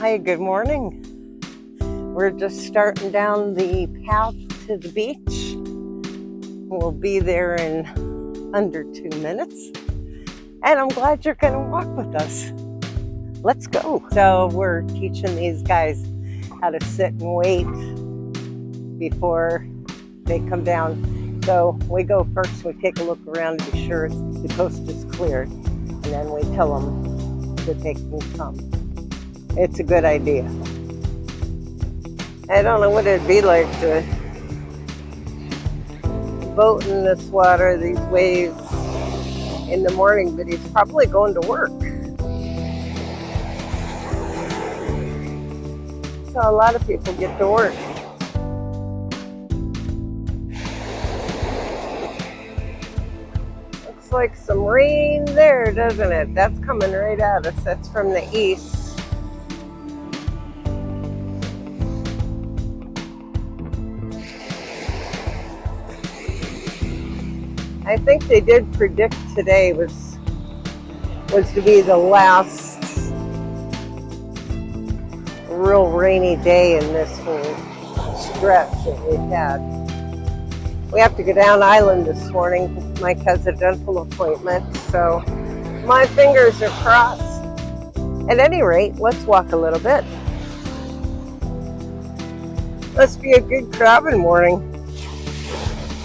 Hi, good morning. We're just starting down the path to the beach. We'll be there in under 2 minutes. And I'm glad you're going to walk with us. Let's go. So we're teaching these guys how to sit and wait before they come down. So we go first, we take a look around to be sure the coast is clear. And then we tell them that they can come. It's a good idea. I don't know what it'd be like to boat in this water, these waves in the morning, but he's probably going to work. So a lot of people get to work. Looks like some rain there, doesn't it? That's coming right at us. That's from the east. I think they did predict today was to be the last real rainy day in this whole stretch that we've had. We have to go down island this morning. Mike has a dental appointment, so my fingers are crossed. At any rate, let's walk a little bit. Must be a good crabbing morning.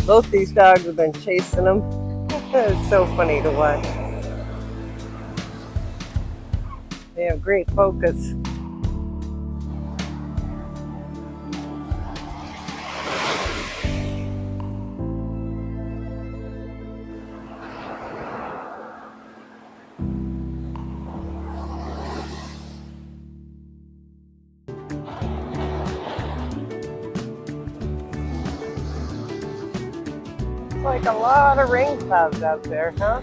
Both these dogs have been chasing them. It's so funny to watch. They have great focus. Like a lot of rain clouds out there, huh?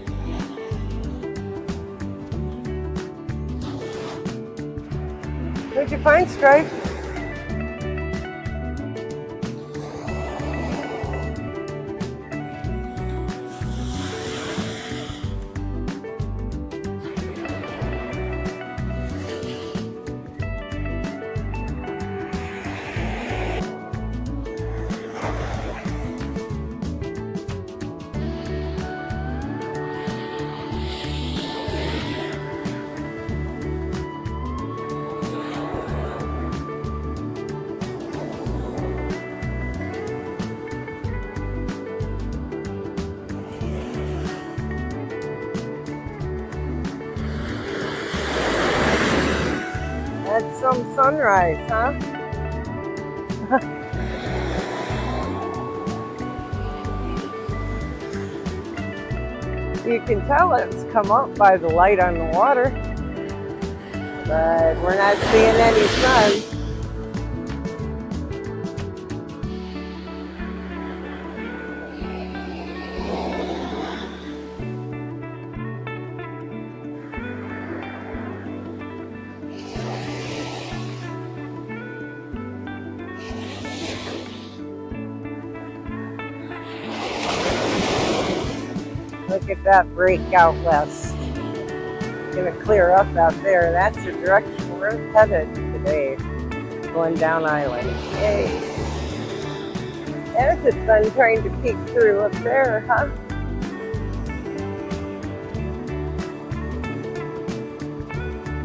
What'd you find, Stripe? That's some sunrise, huh? You can tell it's come up by the light on the water, but we're not seeing any sun. Look at that break out west. It's gonna clear up out there. That's the direction we're headed today, going down island. Yay! And it's fun trying to peek through up there, huh?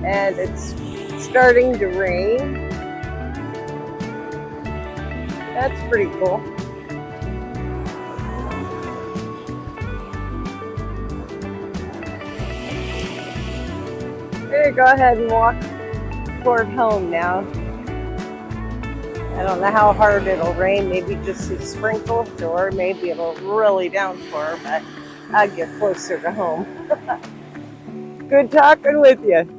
And it's starting to rain. That's pretty cool. We're gonna go ahead and walk toward home now. I don't know how hard it'll rain, maybe just a sprinkle, or maybe it'll really downpour, but I'll get closer to home. Good talking with you.